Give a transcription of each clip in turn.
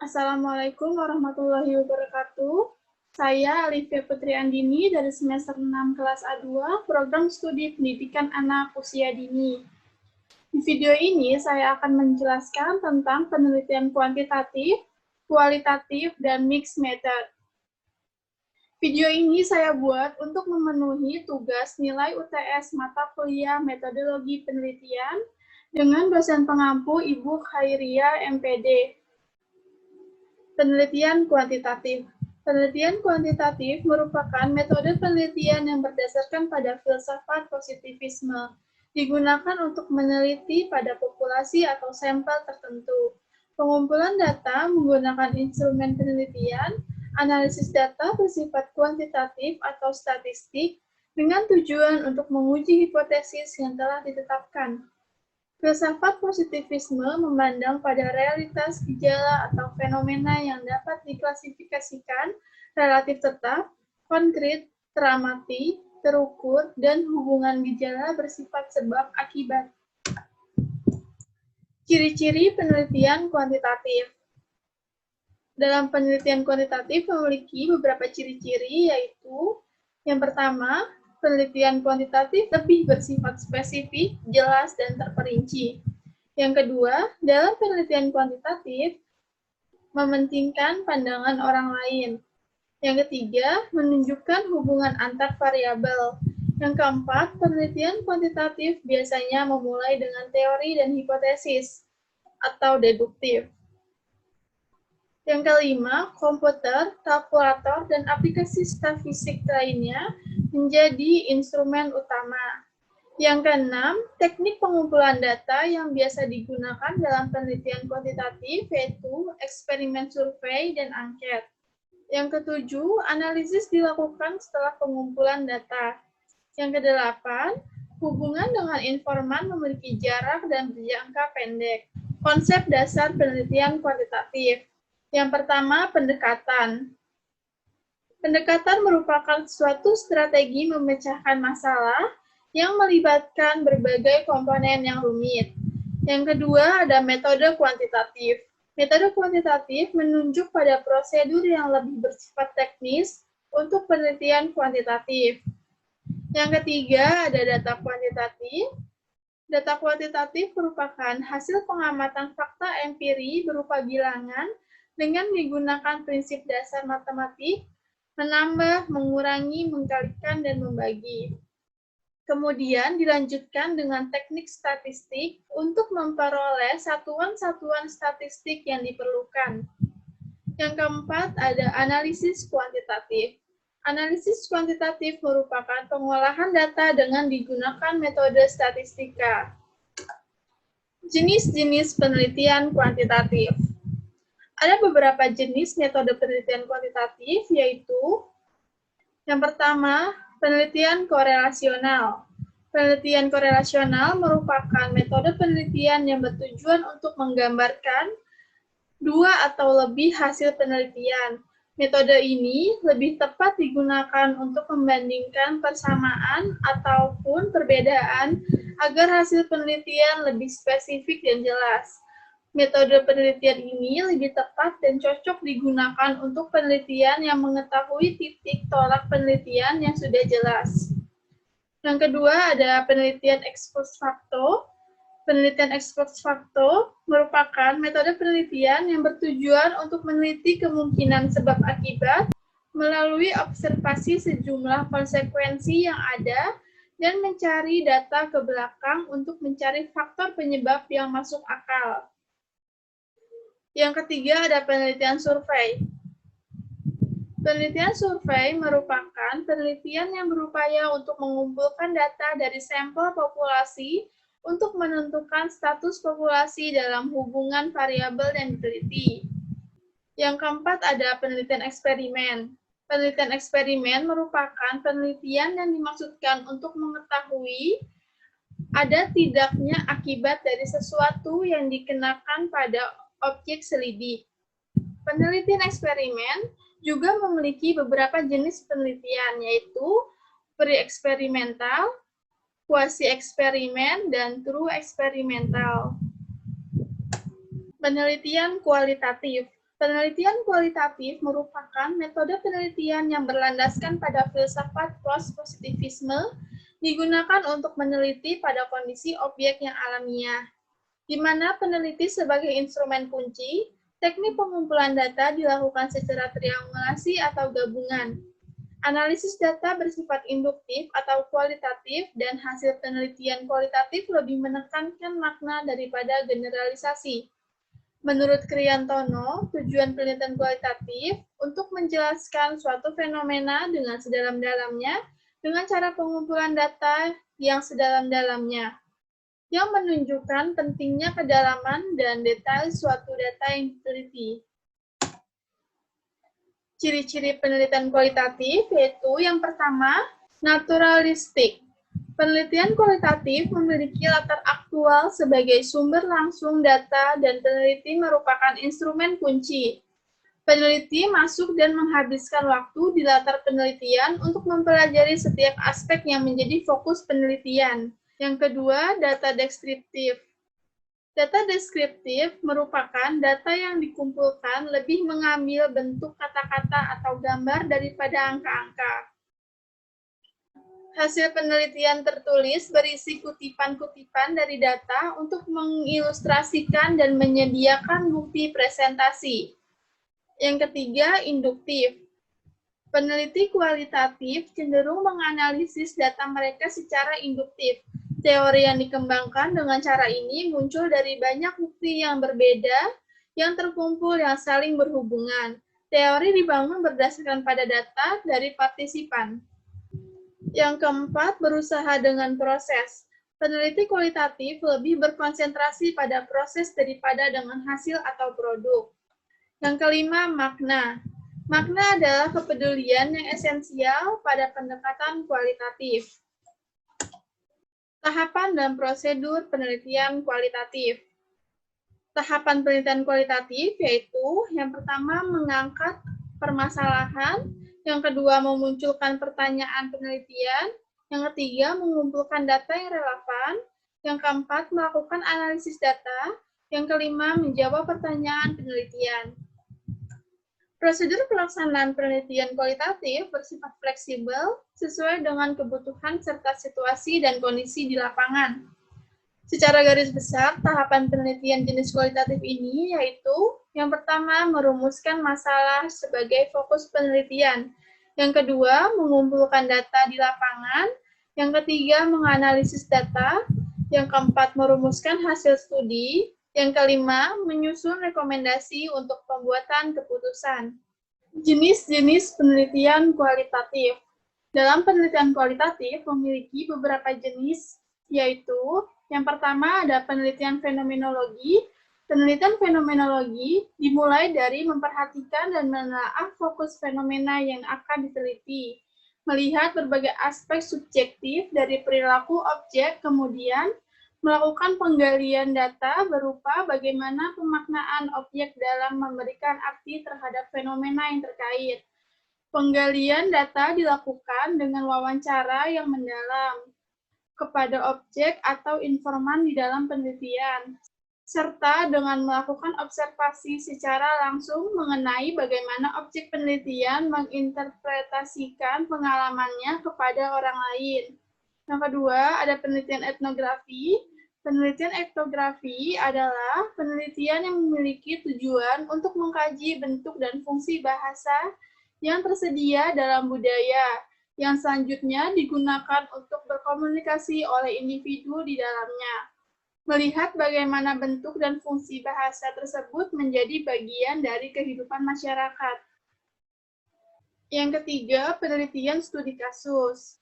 Assalamualaikum warahmatullahi wabarakatuh. Saya Alifia Putri Andini dari semester 6 kelas A2, Program Studi Pendidikan Anak Usia Dini. Di video ini saya akan menjelaskan tentang penelitian kuantitatif, kualitatif, dan mixed method. Video ini saya buat untuk memenuhi tugas nilai UTS mata kuliah metodologi penelitian dengan dosen pengampu Ibu Khairia MPD. Penelitian kuantitatif. Penelitian kuantitatif merupakan metode penelitian yang berdasarkan pada filsafat positivisme, digunakan untuk meneliti pada populasi atau sampel tertentu. Pengumpulan data menggunakan instrumen penelitian, analisis data bersifat kuantitatif atau statistik, dengan tujuan untuk menguji hipotesis yang telah ditetapkan. Filsafat positivisme memandang pada realitas gejala atau fenomena yang dapat diklasifikasikan relatif tetap, konkret, teramati, terukur, dan hubungan gejala bersifat sebab akibat. Ciri-ciri penelitian kuantitatif. Dalam penelitian kuantitatif memiliki beberapa ciri-ciri, yaitu yang pertama, penelitian kuantitatif lebih bersifat spesifik, jelas, dan terperinci. Yang kedua, dalam penelitian kuantitatif mementingkan pandangan orang lain. Yang ketiga, menunjukkan hubungan antar variabel. Yang keempat, penelitian kuantitatif biasanya memulai dengan teori dan hipotesis atau deduktif. Yang kelima, komputer, kalkulator, dan aplikasi statistik lainnya menjadi instrumen utama. Yang keenam, teknik pengumpulan data yang biasa digunakan dalam penelitian kuantitatif yaitu eksperimen survei dan angket. Yang ketujuh, analisis dilakukan setelah pengumpulan data. Yang kedelapan, hubungan dengan informan memiliki jarak dan jangka pendek. Konsep dasar penelitian kuantitatif. Yang pertama, pendekatan. Pendekatan merupakan suatu strategi memecahkan masalah yang melibatkan berbagai komponen yang rumit. Yang kedua, ada metode kuantitatif. Metode kuantitatif menunjuk pada prosedur yang lebih bersifat teknis untuk penelitian kuantitatif. Yang ketiga, ada data kuantitatif. Data kuantitatif merupakan hasil pengamatan fakta empiri berupa bilangan dengan menggunakan prinsip dasar matematik, menambah, mengurangi, mengkalikan, dan membagi. Kemudian dilanjutkan dengan teknik statistik untuk memperoleh satuan-satuan statistik yang diperlukan. Yang keempat, ada analisis kuantitatif. Analisis kuantitatif merupakan pengolahan data dengan digunakan metode statistika. Jenis-jenis penelitian kuantitatif. Ada beberapa jenis metode penelitian kuantitatif, yaitu yang pertama, penelitian korelasional. Penelitian korelasional merupakan metode penelitian yang bertujuan untuk menggambarkan dua atau lebih hasil penelitian. Metode ini lebih tepat digunakan untuk membandingkan persamaan ataupun perbedaan agar hasil penelitian lebih spesifik dan jelas. Metode penelitian ini lebih tepat dan cocok digunakan untuk penelitian yang mengetahui titik tolak penelitian yang sudah jelas. Yang kedua ada penelitian ex post facto. Penelitian ex post facto merupakan metode penelitian yang bertujuan untuk meneliti kemungkinan sebab akibat melalui observasi sejumlah konsekuensi yang ada dan mencari data ke belakang untuk mencari faktor penyebab yang masuk akal. Yang ketiga ada penelitian survei. Penelitian survei merupakan penelitian yang berupaya untuk mengumpulkan data dari sampel populasi untuk menentukan status populasi dalam hubungan variabel yang diteliti. Yang keempat ada penelitian eksperimen. Penelitian eksperimen merupakan penelitian yang dimaksudkan untuk mengetahui ada tidaknya akibat dari sesuatu yang dikenakan pada objek selidik. Penelitian eksperimen juga memiliki beberapa jenis penelitian, yaitu pre-eksperimental, quasi-eksperimen, dan true eksperimental. Penelitian kualitatif. Penelitian kualitatif merupakan metode penelitian yang berlandaskan pada filsafat post-positivisme, digunakan untuk meneliti pada kondisi objek yang alamiah, di mana peneliti sebagai instrumen kunci. Teknik pengumpulan data dilakukan secara triangulasi atau gabungan. Analisis data bersifat induktif atau kualitatif, dan hasil penelitian kualitatif lebih menekankan makna daripada generalisasi. Menurut Kriyantono, tujuan penelitian kualitatif untuk menjelaskan suatu fenomena dengan sedalam-dalamnya dengan cara pengumpulan data yang sedalam-dalamnya, yang menunjukkan pentingnya kedalaman dan detail suatu data yang diteliti. Ciri-ciri penelitian kualitatif yaitu yang pertama, naturalistik. Penelitian kualitatif memiliki latar aktual sebagai sumber langsung data dan peneliti merupakan instrumen kunci. Peneliti masuk dan menghabiskan waktu di latar penelitian untuk mempelajari setiap aspek yang menjadi fokus penelitian. Yang kedua, data deskriptif. Data deskriptif merupakan data yang dikumpulkan lebih mengambil bentuk kata-kata atau gambar daripada angka-angka. Hasil penelitian tertulis berisi kutipan-kutipan dari data untuk mengilustrasikan dan menyediakan bukti presentasi. Yang ketiga, induktif. Peneliti kualitatif cenderung menganalisis data mereka secara induktif. Teori yang dikembangkan dengan cara ini muncul dari banyak bukti yang berbeda yang terkumpul yang saling berhubungan. Teori dibangun berdasarkan pada data dari partisipan. Yang keempat, berusaha dengan proses. Peneliti kualitatif lebih berkonsentrasi pada proses daripada dengan hasil atau produk. Yang kelima, makna. Makna adalah kepedulian yang esensial pada pendekatan kualitatif. Tahapan dan prosedur penelitian kualitatif. Tahapan penelitian kualitatif yaitu yang pertama mengangkat permasalahan, yang kedua memunculkan pertanyaan penelitian, yang ketiga mengumpulkan data yang relevan, yang keempat melakukan analisis data, yang kelima menjawab pertanyaan penelitian. Prosedur pelaksanaan penelitian kualitatif bersifat fleksibel sesuai dengan kebutuhan serta situasi dan kondisi di lapangan. Secara garis besar, tahapan penelitian jenis kualitatif ini yaitu yang pertama, merumuskan masalah sebagai fokus penelitian. Yang kedua, mengumpulkan data di lapangan. Yang ketiga, menganalisis data. Yang keempat, merumuskan hasil studi. Yang kelima, menyusun rekomendasi untuk pembuatan keputusan. Jenis-jenis penelitian kualitatif. Dalam penelitian kualitatif memiliki beberapa jenis, yaitu yang pertama ada penelitian fenomenologi. Penelitian fenomenologi dimulai dari memperhatikan dan menelaah fokus fenomena yang akan diteliti, melihat berbagai aspek subjektif dari perilaku objek, kemudian melakukan penggalian data berupa bagaimana pemaknaan objek dalam memberikan arti terhadap fenomena yang terkait. Penggalian data dilakukan dengan wawancara yang mendalam kepada objek atau informan di dalam penelitian, serta dengan melakukan observasi secara langsung mengenai bagaimana objek penelitian menginterpretasikan pengalamannya kepada orang lain. Yang kedua, ada penelitian etnografi. Penelitian etnografi adalah penelitian yang memiliki tujuan untuk mengkaji bentuk dan fungsi bahasa yang tersedia dalam budaya, yang selanjutnya digunakan untuk berkomunikasi oleh individu di dalamnya. Melihat bagaimana bentuk dan fungsi bahasa tersebut menjadi bagian dari kehidupan masyarakat. Yang ketiga, penelitian studi kasus.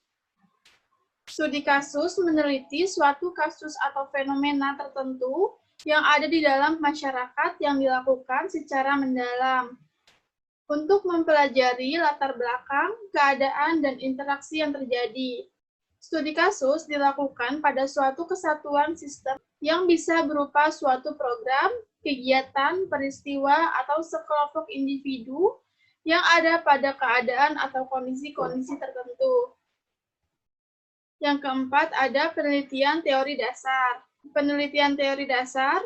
Studi kasus meneliti suatu kasus atau fenomena tertentu yang ada di dalam masyarakat yang dilakukan secara mendalam, untuk mempelajari latar belakang, keadaan, dan interaksi yang terjadi. Studi kasus dilakukan pada suatu kesatuan sistem yang bisa berupa suatu program, kegiatan, peristiwa, atau sekelompok individu yang ada pada keadaan atau kondisi-kondisi tertentu. Yang keempat, ada penelitian teori dasar. Penelitian teori dasar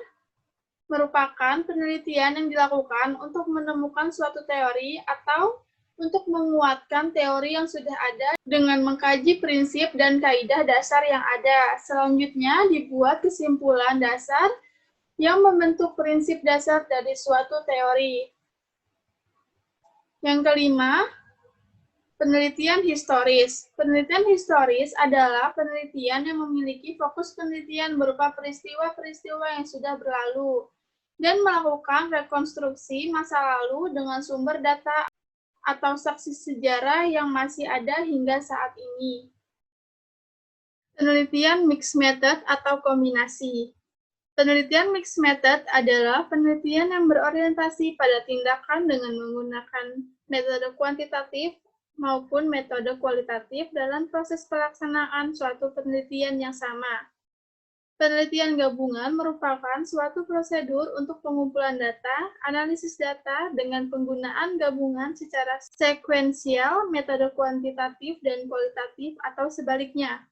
merupakan penelitian yang dilakukan untuk menemukan suatu teori atau untuk menguatkan teori yang sudah ada dengan mengkaji prinsip dan kaidah dasar yang ada. Selanjutnya dibuat kesimpulan dasar yang membentuk prinsip dasar dari suatu teori. Yang kelima, penelitian historis. Penelitian historis adalah penelitian yang memiliki fokus penelitian berupa peristiwa-peristiwa yang sudah berlalu dan melakukan rekonstruksi masa lalu dengan sumber data atau saksi sejarah yang masih ada hingga saat ini. Penelitian mixed method atau kombinasi. Penelitian mixed method adalah penelitian yang berorientasi pada tindakan dengan menggunakan metode kuantitatif maupun metode kualitatif dalam proses pelaksanaan suatu penelitian yang sama. Penelitian gabungan merupakan suatu prosedur untuk pengumpulan data, analisis data dengan penggunaan gabungan secara sekuensial, metode kuantitatif dan kualitatif atau sebaliknya.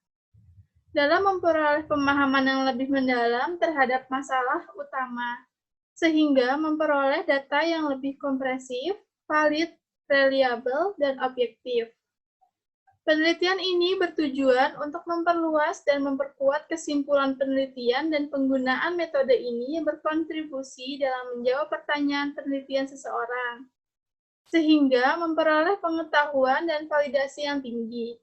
Dalam memperoleh pemahaman yang lebih mendalam terhadap masalah utama, sehingga memperoleh data yang lebih kompresif, valid, reliable, dan objektif. Penelitian ini bertujuan untuk memperluas dan memperkuat kesimpulan penelitian dan penggunaan metode ini yang berkontribusi dalam menjawab pertanyaan penelitian seseorang, sehingga memperoleh pengetahuan dan validasi yang tinggi.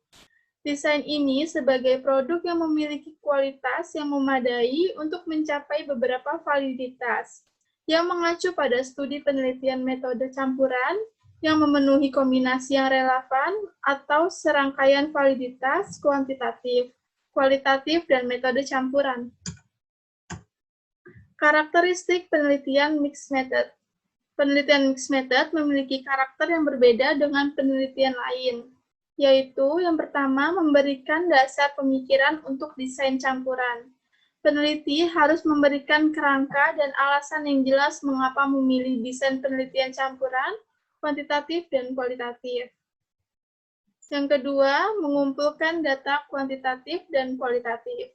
Desain ini sebagai produk yang memiliki kualitas yang memadai untuk mencapai beberapa validitas, yang mengacu pada studi penelitian metode campuran, yang memenuhi kombinasi yang relevan atau serangkaian validitas kuantitatif, kualitatif, dan metode campuran. Karakteristik penelitian mixed method. Penelitian mixed method memiliki karakter yang berbeda dengan penelitian lain, yaitu yang pertama memberikan dasar pemikiran untuk desain campuran. Peneliti harus memberikan kerangka dan alasan yang jelas mengapa memilih desain penelitian campuran, kuantitatif, dan kualitatif. Yang kedua, mengumpulkan data kuantitatif dan kualitatif.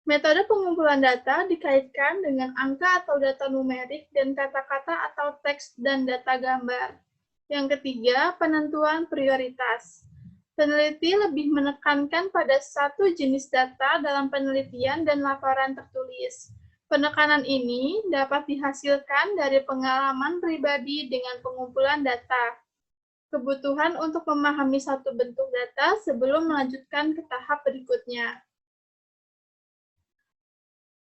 Metode pengumpulan data dikaitkan dengan angka atau data numerik dan kata-kata atau teks dan data gambar. Yang ketiga, penentuan prioritas. Peneliti lebih menekankan pada satu jenis data dalam penelitian dan laporan tertulis. Penekanan ini dapat dihasilkan dari pengalaman pribadi dengan pengumpulan data, kebutuhan untuk memahami satu bentuk data sebelum melanjutkan ke tahap berikutnya.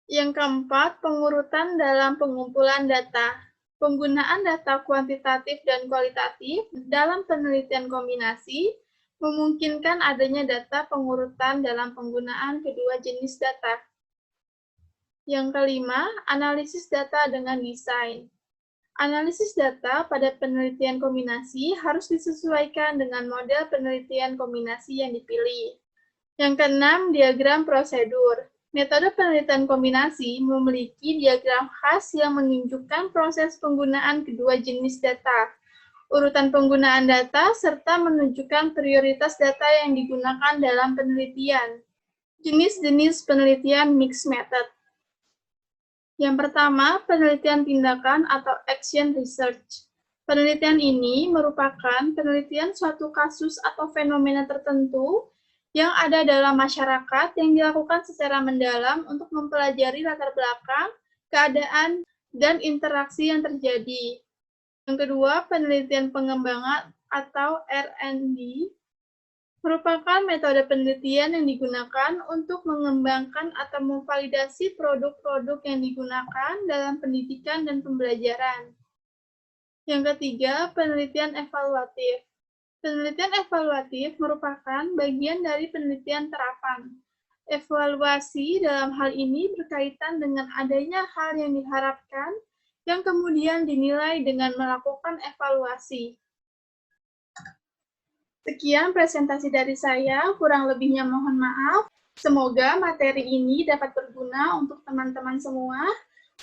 Yang keempat, pengurutan dalam pengumpulan data. Penggunaan data kuantitatif dan kualitatif dalam penelitian kombinasi memungkinkan adanya data pengurutan dalam penggunaan kedua jenis data. Yang kelima, analisis data dengan desain. Analisis data pada penelitian kombinasi harus disesuaikan dengan model penelitian kombinasi yang dipilih. Yang keenam, diagram prosedur. Metode penelitian kombinasi memiliki diagram khas yang menunjukkan proses penggunaan kedua jenis data, urutan penggunaan data, serta menunjukkan prioritas data yang digunakan dalam penelitian. Jenis-jenis penelitian mixed method. Yang pertama, penelitian tindakan atau action research. Penelitian ini merupakan penelitian suatu kasus atau fenomena tertentu yang ada dalam masyarakat yang dilakukan secara mendalam untuk mempelajari latar belakang, keadaan, dan interaksi yang terjadi. Yang kedua, penelitian pengembangan atau R&D merupakan metode penelitian yang digunakan untuk mengembangkan atau memvalidasi produk-produk yang digunakan dalam pendidikan dan pembelajaran. Yang ketiga, penelitian evaluatif. Penelitian evaluatif merupakan bagian dari penelitian terapan. Evaluasi dalam hal ini berkaitan dengan adanya hal yang diharapkan yang kemudian dinilai dengan melakukan evaluasi. Sekian presentasi dari saya, kurang lebihnya mohon maaf. Semoga materi ini dapat berguna untuk teman-teman semua.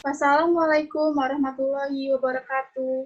Wassalamualaikum warahmatullahi wabarakatuh.